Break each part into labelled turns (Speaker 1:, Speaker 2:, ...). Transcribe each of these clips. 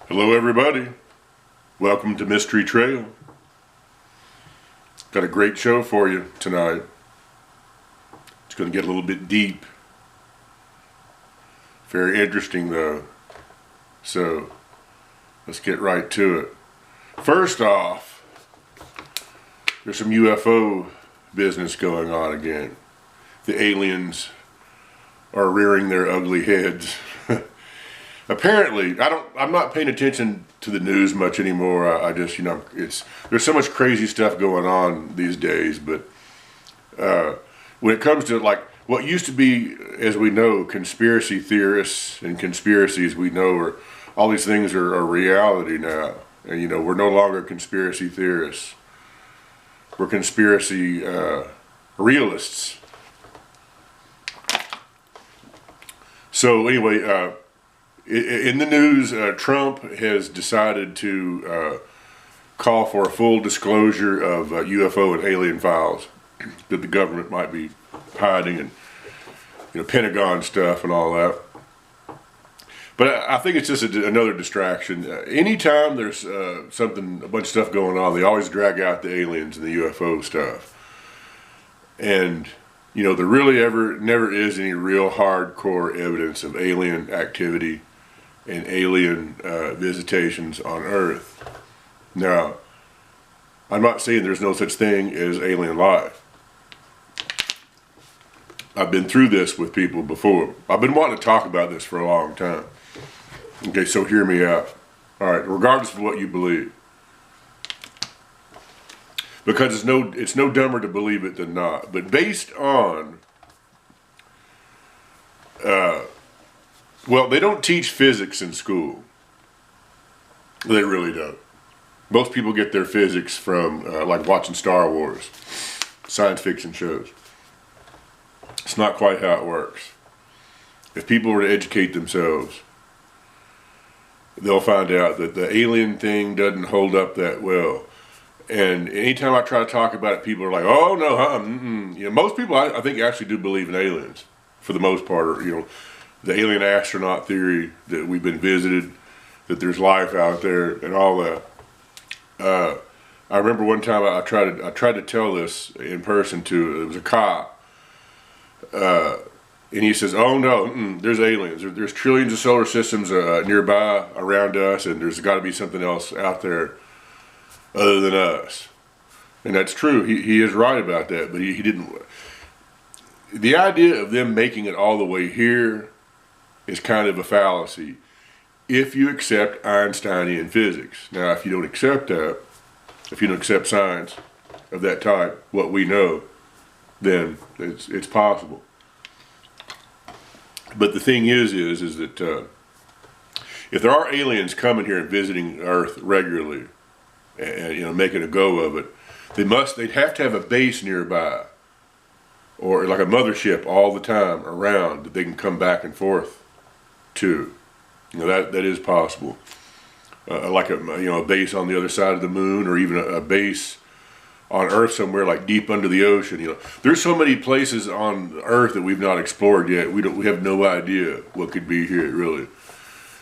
Speaker 1: Hello everybody, welcome to Mystery Trail. Got a great show for you tonight. It's going to get a little bit deep. Very interesting though. So let's get right to it. First off, there's some U.F.O. business going on again. The aliens are rearing their ugly heads. Apparently, I'm not paying attention to the news much anymore. I just, there's so much crazy stuff going on these days. But when it comes to like what used to be, as we know, conspiracy theorists and conspiracies, we know are all these things are reality now. And we're no longer conspiracy theorists. We're conspiracy realists. So anyway. In the news, Trump has decided to call for a full disclosure of UFO and alien files that the government might be hiding, and Pentagon stuff and all that. But I think it's just another distraction. Anytime there's a bunch of stuff going on, they always drag out the aliens and the UFO stuff. And there really never is any real hardcore evidence of alien activity and alien visitations on Earth. Now, I'm not saying there's no such thing as alien life. I've been through this with people before. I've been wanting to talk about this for a long time. Okay, so hear me out. All right, regardless of what you believe. Because it's no dumber to believe it than not. But based on well, they don't teach physics in school. They really don't. Most people get their physics from like watching Star Wars, science fiction shows. It's not quite how it works. If people were to educate themselves, they'll find out that the alien thing doesn't hold up that well. And anytime I try to talk about it, people are like, "Oh no, most people I think actually do believe in aliens, for the most part, or the alien astronaut theory that we've been visited, that there's life out there, and all that. I remember one time I tried to tell this in person to it was a cop, and he says, "Oh no, there's aliens. There's trillions of solar systems nearby around us, and there's got to be something else out there other than us." And that's true. He is right about that, but he didn't. The idea of them making it all the way here is kind of a fallacy if you accept Einsteinian physics. Now, if you don't accept that, if you don't accept science of that type, what we know, then it's possible. But the thing is that if there are aliens coming here and visiting Earth regularly, and making a go of it, they'd have to have a base nearby, or like a mothership all the time around that they can come back and forth to. That is possible. Like a base on the other side of the moon, or even a base on Earth somewhere, like deep under the ocean. There's so many places on Earth that we've not explored yet. We have no idea what could be here, really.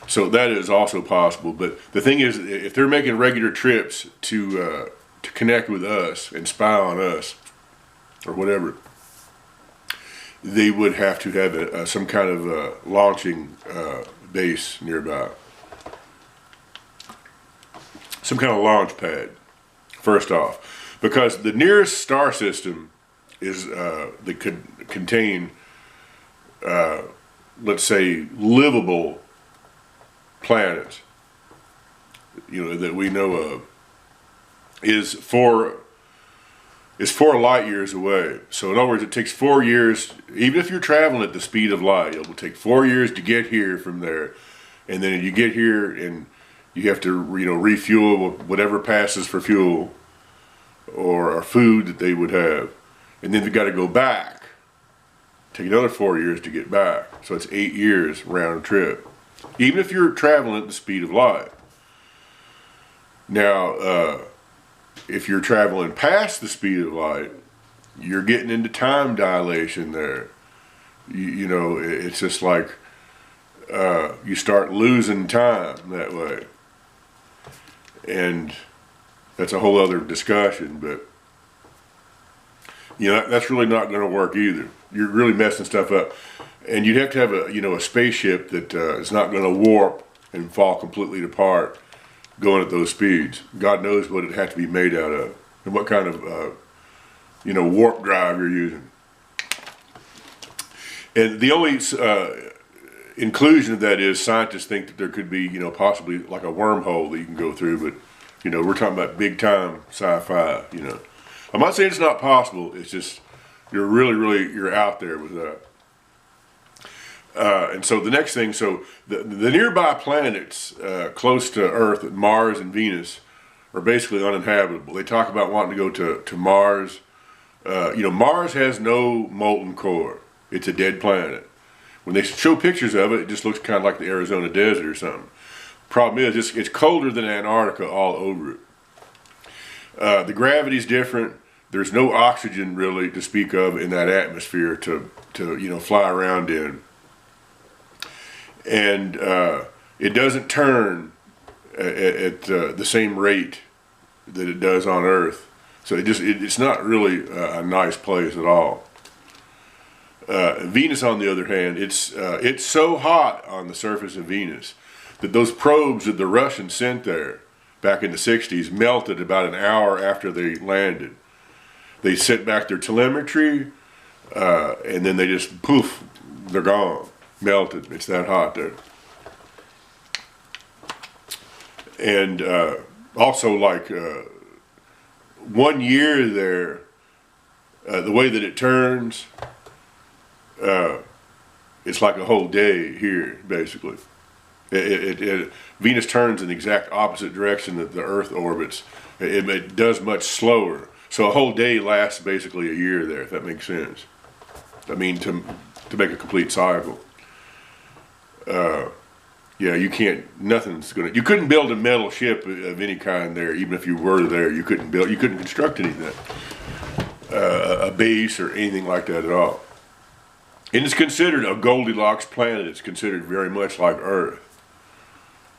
Speaker 1: So that is also possible. But the thing is, if they're making regular trips to connect with us and spy on us, or whatever, they would have to have some kind of launching base nearby. Some kind of launch pad, first off. Because the nearest star system is that could contain, let's say, livable planets, that we know of, is 4 light years away. So in other words, it takes 4 years, even if you're traveling at the speed of light, it will take 4 years to get here from there. And then you get here and you have to refuel whatever passes for fuel or food that they would have. And then you've got to go back. Take another 4 years to get back. So it's 8 years round trip. Even if you're traveling at the speed of light. Now, if you're traveling past the speed of light, you're getting into time dilation there. It's just like you start losing time that way. And that's a whole other discussion, but you know, that's really not going to work either. You're really messing stuff up. And you'd have to have a, you know, a spaceship that is not going to warp and fall completely apart going at those speeds. God knows what it had to be made out of and what kind of, you know, warp drive you're using. And the only inclusion of that is scientists think that there could be, you know, possibly like a wormhole that you can go through, but, you know, we're talking about big time sci-fi, you know. I'm not saying it's not possible, it's just, you're really, you're out there with that. And so the next thing, so the nearby planets close to Earth, Mars and Venus, are basically uninhabitable. They talk about wanting to go to Mars. You know, Mars has no molten core. It's a dead planet. When they show pictures of it, it just looks kind of like the Arizona desert or something. Problem is, it's colder than Antarctica all over it. The gravity's different. There's no oxygen really to speak of in that atmosphere to you know, fly around in. And it doesn't turn at the same rate that it does on Earth. So it's not really a nice place at all. Venus, on the other hand, it's so hot on the surface of Venus that those probes that the Russians sent there back in the 60s melted about an hour after they landed. They sent back their telemetry, and then they just, poof, they're gone, melted. It's that hot there. And also, like, 1 year there, the way that it turns, it's like a whole day here, basically. Venus turns in the exact opposite direction that the Earth orbits. It does much slower. So a whole day lasts basically a year there, if that makes sense. I mean, to make a complete cycle. Yeah, you can't, nothing's gonna, you couldn't build a metal ship of any kind there, even if you were there. You couldn't construct anything, a base or anything like that at all. And it's considered a Goldilocks planet. It's considered very much like Earth.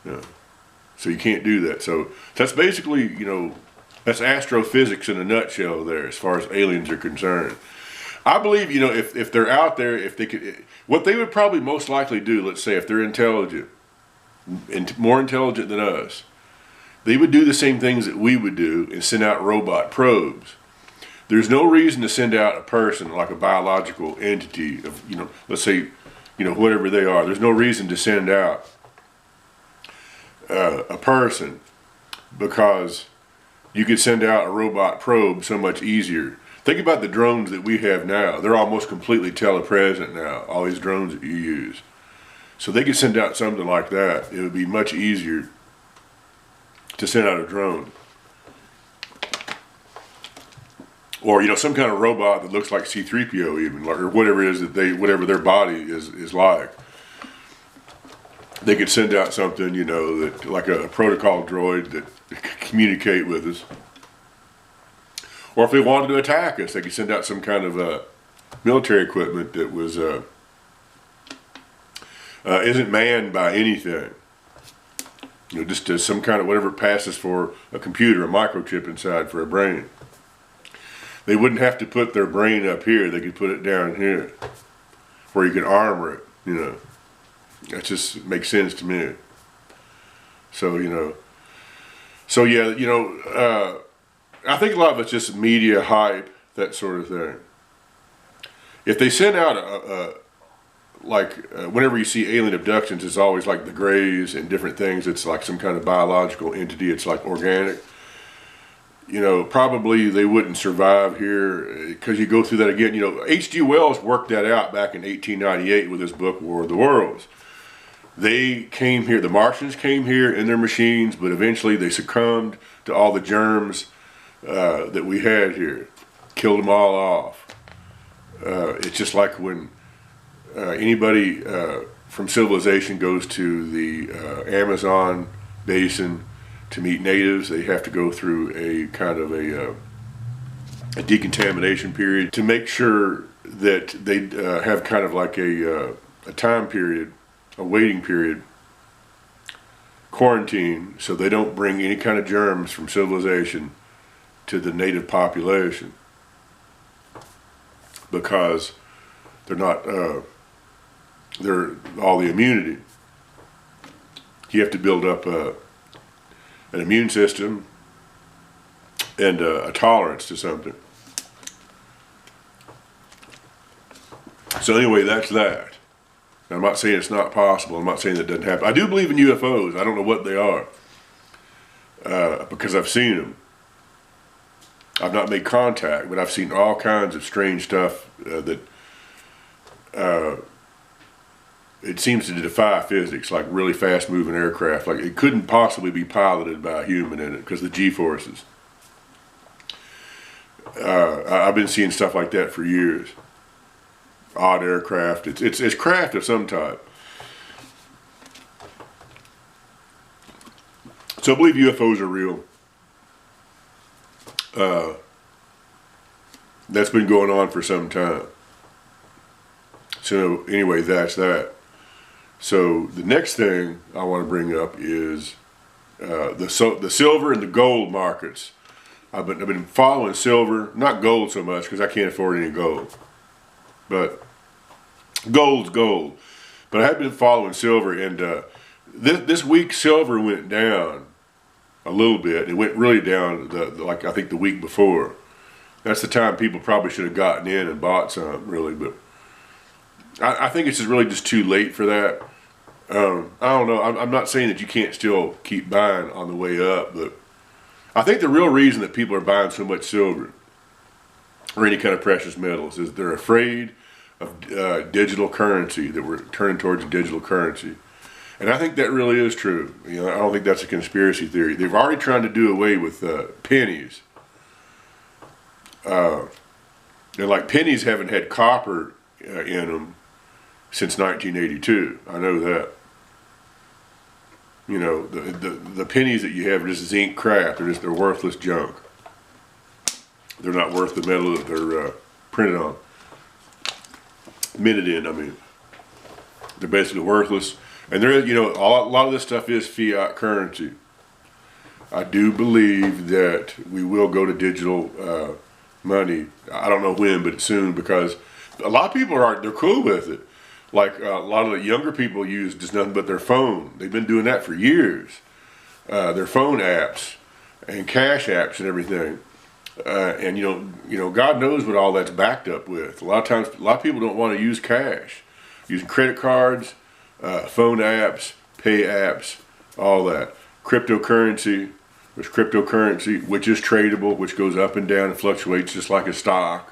Speaker 1: Yeah. So you can't do that. So that's basically, you know, that's astrophysics in a nutshell there, as far as aliens are concerned. I believe, you know, if they're out there, if they could, what they would probably most likely do, let's say if they're intelligent, and more intelligent than us, they would do the same things that we would do and send out robot probes. There's no reason to send out a person, like a biological entity of, you know, let's say, you know, whatever they are. There's no reason to send out a person, because you could send out a robot probe so much easier. Think about the drones that we have now. They're almost completely telepresent now, all these drones that you use. So they could send out something like that. It would be much easier to send out a drone. Or, you know, some kind of robot that looks like C-3PO even, or whatever it is that whatever their body is like. They could send out something, you know, that like a protocol droid that could communicate with us. Or if they wanted to attack us, they could send out some kind of military equipment that was isn't manned by anything. You know, just some kind of whatever passes for a computer, a microchip inside for a brain. They wouldn't have to put their brain up here. They could put it down here, where you could armor it. You know, that just makes sense to me. So you know, so yeah, you know, I think a lot of it's just media hype, that sort of thing. If they send out whenever you see alien abductions, it's always like the Greys and different things. It's like some kind of biological entity. It's like organic. You know, probably they wouldn't survive here, because you go through that again. You know, H.G. Wells worked that out back in 1898 with his book War of the Worlds. They came here, the Martians came here in their machines, but eventually they succumbed to all the germs that we had here. Killed them all off. It's just like when anybody from civilization goes to the Amazon basin to meet natives, they have to go through a kind of a decontamination period to make sure that they have kind of like a time period, a waiting period. Of quarantine so they don't bring any kind of germs from civilization to the native population, because they're not, they're all the immunity. You have to build up an immune system and a tolerance to something. So anyway, that's that. Now, I'm not saying it's not possible. I'm not saying that doesn't happen. I do believe in UFOs. I don't know what they are, because I've seen them. I've not made contact, but I've seen all kinds of strange stuff that it seems to defy physics, like really fast-moving aircraft. Like it couldn't possibly be piloted by a human in it because of the G-forces. I've been seeing stuff like that for years. Odd aircraft. It's craft of some type. So I believe UFOs are real. That's been going on for some time. So anyway, that's that. So the next thing I want to bring up is the silver and the gold markets. I've been following silver, not gold so much because I can't afford any gold, but gold's gold. But I have been following silver, and this week silver went down a little bit. It went really down like I think the week before. That's the time people probably should have gotten in and bought some, really. But I think it's just really just too late for that. I don't know. I'm not saying that you can't still keep buying on the way up, but I think the real reason that people are buying so much silver or any kind of precious metals is they're afraid of digital currency, that we're turning towards digital currency. And I think that really is true. You know, I don't think that's a conspiracy theory. They've already tried to do away with pennies. And like pennies haven't had copper in them since 1982. I know that. You know, the pennies that you have are just zinc crap. They're worthless junk. They're not worth the metal that they're printed on. Minted in, I mean. They're basically worthless. And there, you know, a lot of this stuff is fiat currency. I do believe that we will go to digital money. I don't know when, but soon, because a lot of people they're cool with it. Like a lot of the younger people use just nothing but their phone. They've been doing that for years. Their phone apps and cash apps and everything. And you know, God knows what all that's backed up with. A lot of times, a lot of people don't want to use cash. Using credit cards, phone apps, pay apps, all that. Cryptocurrency. There's cryptocurrency, which is tradable, which goes up and down and fluctuates just like a stock.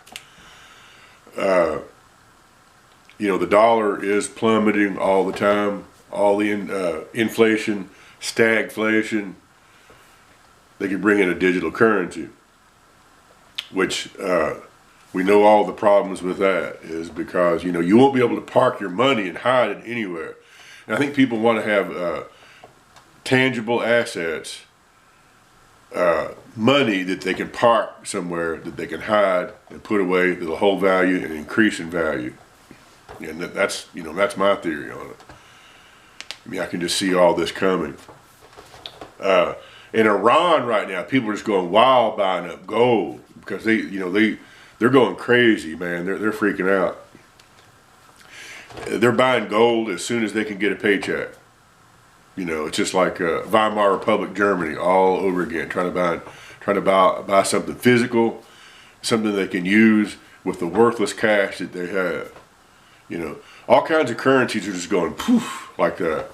Speaker 1: You know, the dollar is plummeting all the time. All the inflation, stagflation. They can bring in a digital currency, which we know all the problems with that is because, you know, you won't be able to park your money and hide it anywhere. And I think people want to have tangible assets, money that they can park somewhere that they can hide and put away that'll hold value and increase in value. And that's, you know, that's my theory on it. I mean, I can just see all this coming. In Iran right now, people are just going wild buying up gold because they're going crazy, man. They're freaking out. They're buying gold as soon as they can get a paycheck. You know, it's just like Weimar Republic, Germany, all over again, trying to buy something physical, something they can use with the worthless cash that they have. You know, all kinds of currencies are just going poof like that.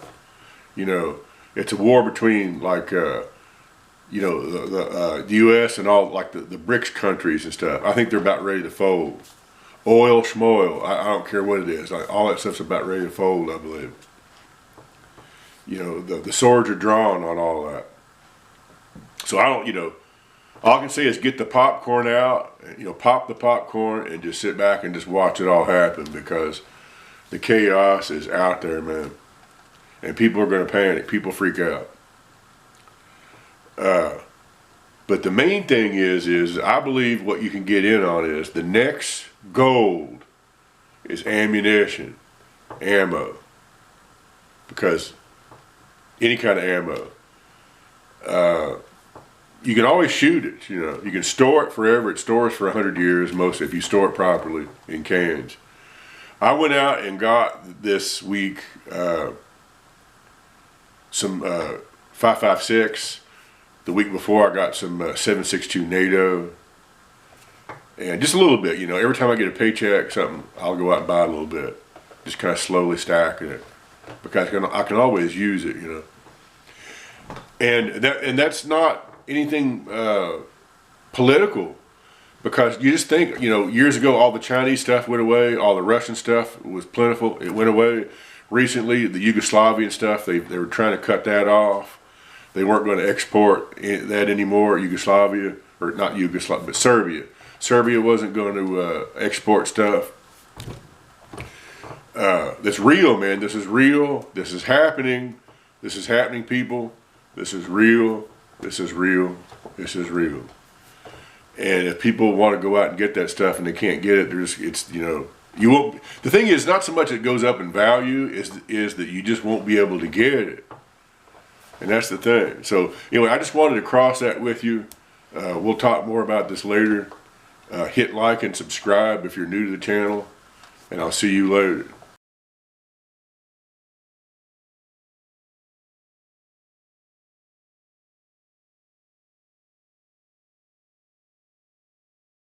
Speaker 1: You know, it's a war between like you know, the U.S. and all like the BRICS countries and stuff. I think they're about ready to fold. Oil, schmoil, I don't care what it is. All that stuff's about ready to fold, I believe. You know, the swords are drawn on all that. So I don't, you know, all I can say is get the popcorn out, you know, pop the popcorn and just sit back and just watch it all happen because the chaos is out there, man. And people are going to panic. People freak out. But the main thing is I believe what you can get in on is the next gold is ammunition, ammo. Because any kind of ammo. You can always shoot it, you know. You can store it forever. It stores for 100 years, most if you store it properly in cans. I went out and got this week some 5.56. The week before I got some 7.62 NATO. And just a little bit, you know. Every time I get a paycheck, something, I'll go out and buy a little bit. Just kind of slowly stacking it. Because I can always use it, you know. And that's not anything political. Because you just think, you know, years ago all the Chinese stuff went away, all the Russian stuff was plentiful, it went away. Recently, the Yugoslavian stuff, they were trying to cut that off. They weren't going to export that anymore, Yugoslavia, or not Yugoslavia, but Serbia. Serbia wasn't going to export stuff. That's real, man. This is real. This is happening. This is happening, people. This is real. This is real. This is real. And if people want to go out and get that stuff and they can't get it, it's, you know, you won't. The thing is, not so much it goes up in value, is that you just won't be able to get it. And that's the thing. So, anyway, I just wanted to cross that with you. We'll talk more about this later. Hit like and subscribe if you're new to the channel, and I'll see you later.